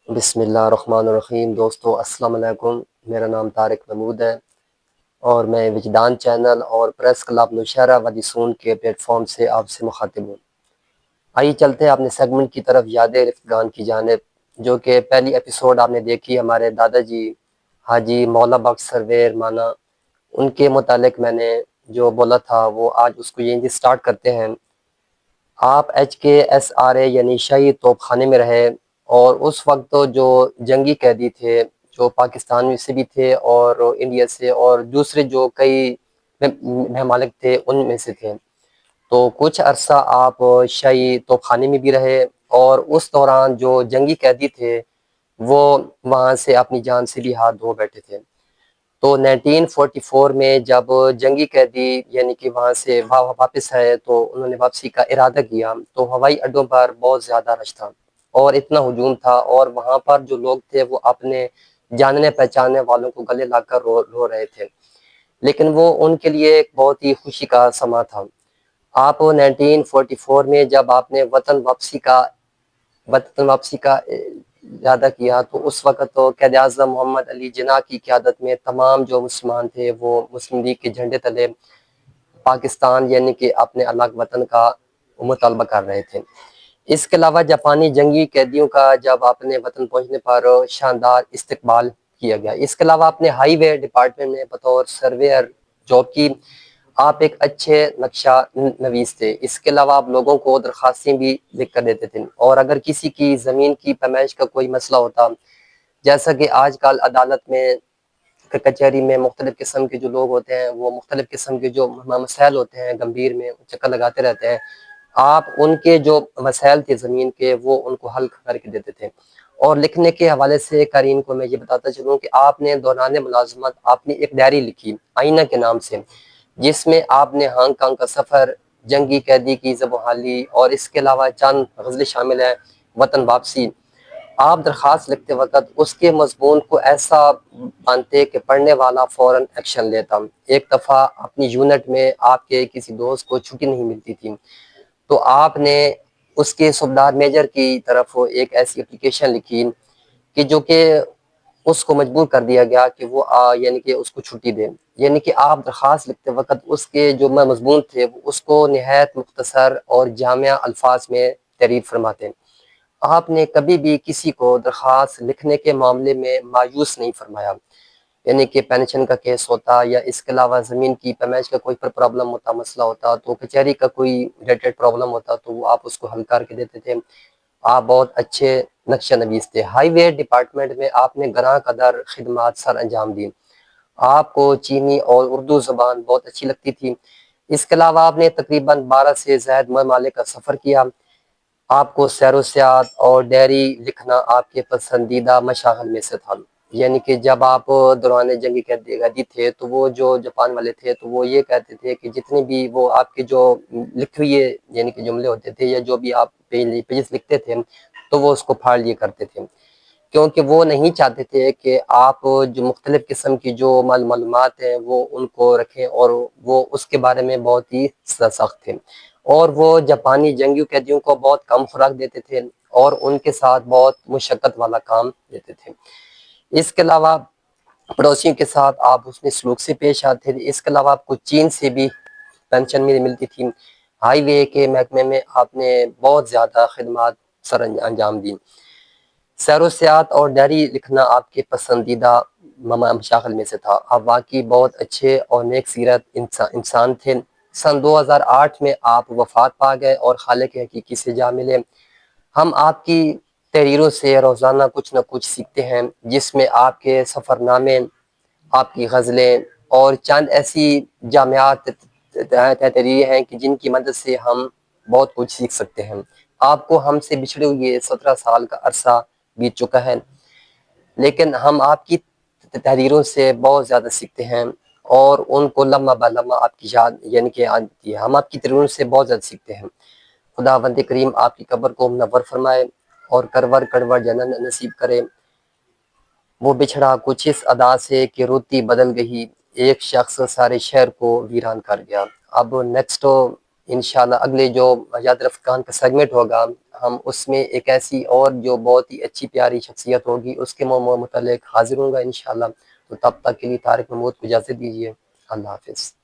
بسم اللہ الرحمن الرحیم۔ دوستو السلام علیکم، میرا نام طارق محمود ہے اور میں وجدان چینل اور پریس کلب نوشہرہ وادی سون کے پلیٹ فارم سے آپ سے مخاطب ہوں۔ آئیے چلتے ہیں اپنے سیگمنٹ کی طرف، یادیں رفقان کی جانب، جو کہ پہلی ایپیسوڈ آپ نے دیکھی ہمارے دادا جی حاجی مولا بخش سرویر مانا، ان کے متعلق میں نے جو بولا تھا وہ آج اس کو یہیں سے سٹارٹ کرتے ہیں۔ آپ HKSRA یعنی شاہی توپ خانے میں رہے، اور اس وقت جو جنگی قیدی تھے جو پاکستان سے بھی تھے اور انڈیا سے اور دوسرے جو کئی ممالک تھے ان میں سے تھے، تو کچھ عرصہ آپ شاہی توپ خانے میں بھی رہے، اور اس دوران جو جنگی قیدی تھے وہ وہاں سے اپنی جان سے بھی ہاتھ دھو بیٹھے تھے۔ تو 1944 میں جب جنگی قیدی یعنی کہ وہاں سے واپس آئے تو انہوں نے واپسی کا ارادہ کیا، تو ہوائی اڈوں پر بہت زیادہ رش تھا اور اتنا ہجوم تھا، اور وہاں پر جو لوگ تھے وہ اپنے جاننے پہچاننے والوں کو گلے لا کر رو رہے تھے، لیکن وہ ان کے لیے ایک بہت ہی خوشی کا سما تھا۔ آپ 1944 میں جب آپ نے وطن واپسی کا ارادہ کیا تو اس وقت تو قائد اعظم محمد علی جناح کی قیادت میں تمام جو مسلمان تھے وہ مسلم لیگ کے جھنڈے تلے پاکستان یعنی کہ اپنے الگ وطن کا مطالبہ کر رہے تھے۔ اس کے علاوہ جاپانی جنگی قیدیوں کا جب اپنے وطن پہنچنے پر شاندار استقبال کیا گیا۔ اس کے علاوہ اپنے ہائی وے ڈپارٹمنٹ میں بطور سرویئر جاب کی، آپ ایک اچھے نقشہ نویس تھے۔ اس کے علاوہ آپ لوگوں کو درخواستیں بھی لکھ کر دیتے تھے، اور اگر کسی کی زمین کی پیمائش کا کوئی مسئلہ ہوتا، جیسا کہ آج کل عدالت میں کچہری میں مختلف قسم کے جو لوگ ہوتے ہیں وہ مختلف قسم کے جو مسائل ہوتے ہیں گمبھیر میں چکر لگاتے رہتے ہیں، آپ ان کے جو مسائل تھے زمین کے وہ ان کو حل کر کے دیتے تھے۔ اور لکھنے کے حوالے سے قارئین کو میں یہ بتاتا چلوں کہ آپ نے دوران ملازمت آپ نے ایک ڈائری لکھی آئینہ کے نام سے، جس میں آپ نے ہانگ کانگ کا سفر، جنگی قیدی کی زبوں حالی، اور اس کے علاوہ چند غزلیں شامل ہیں، وطن واپسی۔ آپ درخواست لکھتے وقت اس کے مضمون کو ایسا مانتے کہ پڑھنے والا فوراً ایکشن لیتا۔ ایک دفعہ اپنی یونٹ میں آپ کے کسی دوست کو چھٹی نہیں ملتی تھی، تو آپ نے اس کے صوبیدار میجر کی طرف ایک ایسی اپلیکیشن لکھی کہ جو کہ اس کو مجبور کر دیا گیا کہ وہ یعنی کہ اس کو چھٹی دے۔ یعنی کہ آپ درخواست لکھتے وقت اس کے جو مضمون تھے اس کو نہایت مختصر اور جامع الفاظ میں تحریر فرماتے۔ آپ نے کبھی بھی کسی کو درخواست لکھنے کے معاملے میں مایوس نہیں فرمایا، یعنی کہ پینشن کا کیس ہوتا یا اس کے علاوہ زمین کی پیمائش کا کوئی پرابلم ہوتا، مسئلہ ہوتا، تو کچہری کا کوئی ریلیٹڈ پرابلم ہوتا تو وہ آپ اس کو حل کر کے دیتے تھے۔ آپ بہت اچھے نقشہ نویس تھے۔ ہائی وے ڈپارٹمنٹ میں آپ نے گراں قدر خدمات سر انجام دی۔ آپ کو چینی اور اردو زبان بہت اچھی لگتی تھی۔ اس کے علاوہ آپ نے تقریباً 12 سے زائد ممالک کا سفر کیا۔ آپ کو سیر و سیاحت اور ڈائری لکھنا آپ کے پسندیدہ مشاغل میں سے تھا۔ یعنی کہ جب آپ دوران جنگی قیدی تھے تو وہ جو جاپان والے تھے تو وہ یہ کہتے تھے کہ جتنے بھی وہ آپ کے جو لکھے ہوئے یعنی کہ جملے ہوتے تھے یا جو بھی آپ پیجز لکھتے تھے تو وہ اس کو پھاڑ لیا کرتے تھے، کیونکہ وہ نہیں چاہتے تھے کہ آپ جو مختلف قسم کی جو معلومات ہیں وہ ان کو رکھیں، اور وہ اس کے بارے میں بہت ہی سخت تھے، اور وہ جاپانی جنگی قیدیوں کو بہت کم خوراک دیتے تھے اور ان کے ساتھ بہت مشقت والا کام دیتے تھے۔ اس کے علاوہ پڑوسیوں کے ساتھ آپ اس میں سلوک سے پیش آتے تھے۔ اس کے علاوہ آپ کو چین سے بھی پینشن ملتی تھی۔ ہائی وے کے محکمے میں آپ نے بہت زیادہ خدمات سر انجام دی۔ سیر و سیاحت اور ڈائری لکھنا آپ کے پسندیدہ مشاغل میں سے تھا۔ آپ واقعی بہت اچھے اور نیک سیرت انسان تھے۔ سن 2008 میں آپ وفات پا گئے اور خالق حقیقی سے جا ملے۔ ہم آپ کی تحریروں سے روزانہ کچھ نہ کچھ سیکھتے ہیں، جس میں آپ کے سفر نامے، آپ کی غزلیں اور چند ایسی جامعات تحریریں ہیں کہ جن کی مدد سے ہم بہت کچھ سیکھ سکتے ہیں۔ آپ کو ہم سے بچھڑے ہوئے 17 سال کا عرصہ بیت چکا ہے، لیکن ہم آپ کی تحریروں سے بہت زیادہ سیکھتے ہیں اور ان کو لمحہ بہ لمحہ آپ کی یاد یعنی کہ آتی ہے۔ ہم آپ کی تحریروں سے بہت زیادہ سیکھتے ہیں۔ خداوند کریم آپ کی قبر کو منور فرمائے اور کرور کڑور جنت نصیب کرے۔ وہ بچھڑا کچھ اس ادا سے کہ روتی بدل گئی، ایک شخص سارے شہر کو ویران کر گیا۔ اب نیکسٹ انشاءاللہ اگلے جو یاد رفقان کا سیگمنٹ ہوگا ہم اس میں ایک ایسی اور جو بہت ہی اچھی پیاری شخصیت ہوگی اس کے متعلق حاضر ہوں گا انشاءاللہ. تو تب تک کے لیے طارق محمود کو اجازت دیجیے. اللہ حافظ.